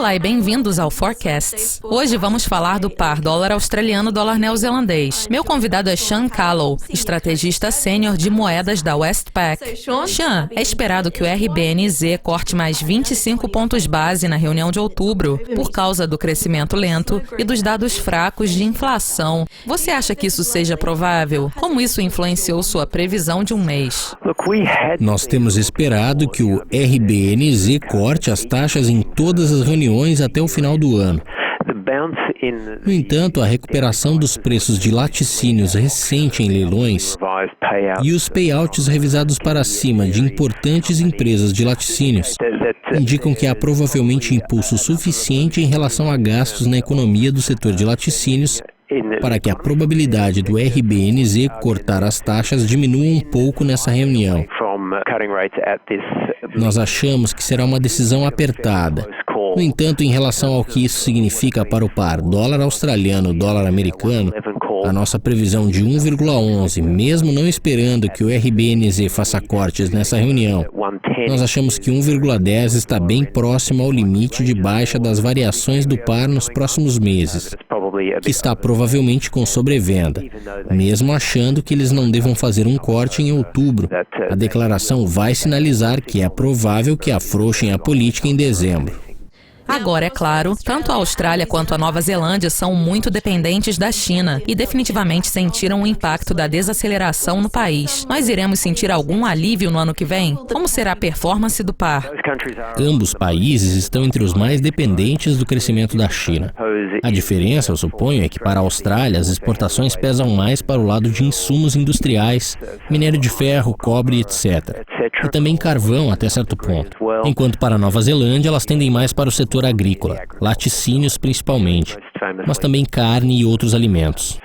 Olá e bem-vindos ao Forecasts. Hoje vamos falar do par dólar australiano, dólar neozelandês. Meu convidado é Sean Callow, estrategista sênior de moedas da Westpac. Sean, é esperado que o RBNZ corte mais 25 pontos base na reunião de outubro, por causa do crescimento lento e dos dados fracos de inflação. Você acha que isso seja provável? Como isso influenciou sua previsão de um mês? Nós temos esperado que o RBNZ corte as taxas em todas as reuniões até o final do ano. No entanto, a recuperação dos preços de laticínios recente em leilões e os payouts revisados para cima de importantes empresas de laticínios indicam que há provavelmente impulso suficiente em relação a gastos na economia do setor de laticínios para que a probabilidade do RBNZ cortar as taxas diminua um pouco nessa reunião. Nós achamos que será uma decisão apertada. No entanto, em relação ao que isso significa para o par dólar australiano, dólar americano, a nossa previsão de 1,11, mesmo não esperando que o RBNZ faça cortes nessa reunião, nós achamos que 1,10 está bem próximo ao limite de baixa das variações do par nos próximos meses, que está provavelmente com sobrevenda, mesmo achando que eles não devam fazer um corte em outubro. A declaração vai sinalizar que é provável que afrouxem a política em dezembro. Agora, é claro, tanto a Austrália quanto a Nova Zelândia são muito dependentes da China e definitivamente sentiram o impacto da desaceleração no país. Nós iremos sentir algum alívio no ano que vem? Como será a performance do par? Ambos países estão entre os mais dependentes do crescimento da China. A diferença, eu suponho, é que para a Austrália as exportações pesam mais para o lado de insumos industriais, minério de ferro, cobre, etc. E também carvão até certo ponto. Enquanto para a Nova Zelândia elas tendem mais para o setor agrícola, laticínios principalmente, mas também carne e outros alimentos.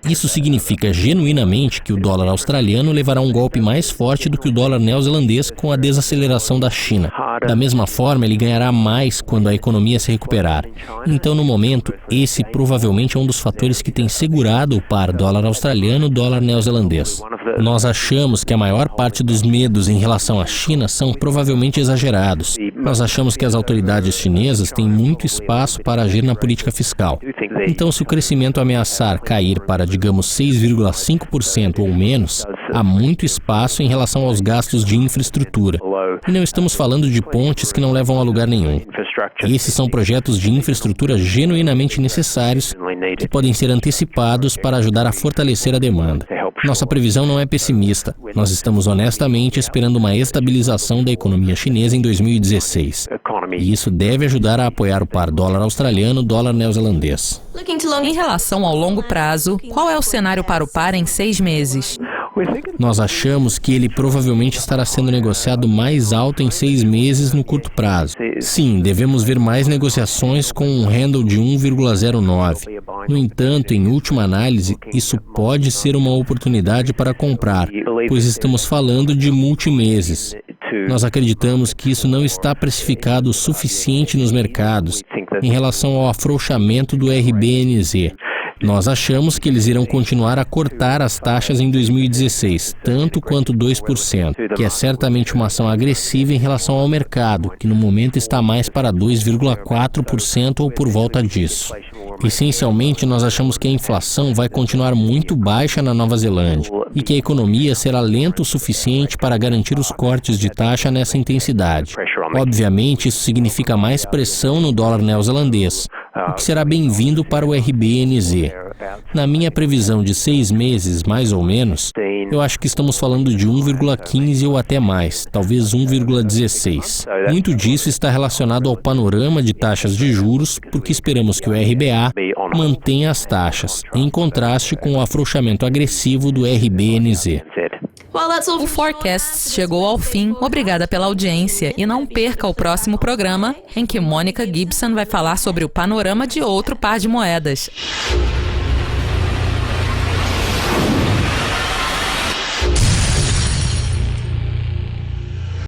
Isso significa genuinamente que o dólar australiano levará um golpe mais forte do que o dólar neozelandês com a desaceleração da China. Da mesma forma, ele ganhará mais quando a economia se recuperar. Então, no momento, esse provavelmente é um dos fatores que tem segurado o par dólar australiano, dólar neozelandês. Nós achamos que a maior parte dos medos em relação à China são provavelmente exagerados. Nós achamos que as autoridades chinesas têm muito espaço para agir na política fiscal. Então, se o crescimento ameaçar cair para, digamos, 6,5% ou menos, há muito espaço em relação aos gastos de infraestrutura. E não estamos falando de pontes que não levam a lugar nenhum. Esses são projetos de infraestrutura genuinamente necessários que podem ser antecipados para ajudar a fortalecer a demanda. Nossa previsão não é pessimista. Nós estamos honestamente esperando uma estabilização da economia chinesa em 2016. E isso deve ajudar a apoiar o par dólar australiano, dólar neozelandês. Em relação ao longo prazo, qual é o cenário para o par em 6 meses? Nós achamos que ele provavelmente estará sendo negociado mais alto em 6 meses no curto prazo. Sim, devemos ver mais negociações com um handle de 1,09. No entanto, em última análise, isso pode ser uma oportunidade para comprar, pois estamos falando de multimeses. Nós acreditamos que isso não está precificado o suficiente nos mercados em relação ao afrouxamento do RBNZ. Nós achamos que eles irão continuar a cortar as taxas em 2016, tanto quanto 2%, que é certamente uma ação agressiva em relação ao mercado, que no momento está mais para 2,4% ou por volta disso. Essencialmente, nós achamos que a inflação vai continuar muito baixa na Nova Zelândia e que a economia será lenta o suficiente para garantir os cortes de taxa nessa intensidade. Obviamente, isso significa mais pressão no dólar neozelandês, o que será bem-vindo para o RBNZ. Na minha previsão de 6 meses, mais ou menos, eu acho que estamos falando de 1,15 ou até mais, talvez 1,16. Muito disso está relacionado ao panorama de taxas de juros, porque esperamos que o RBA mantenha as taxas, em contraste com o afrouxamento agressivo do RBNZ. O Forecasts chegou ao fim. Obrigada pela audiência e não perca o próximo programa em que Mônica Gibson vai falar sobre o panorama de outro par de moedas.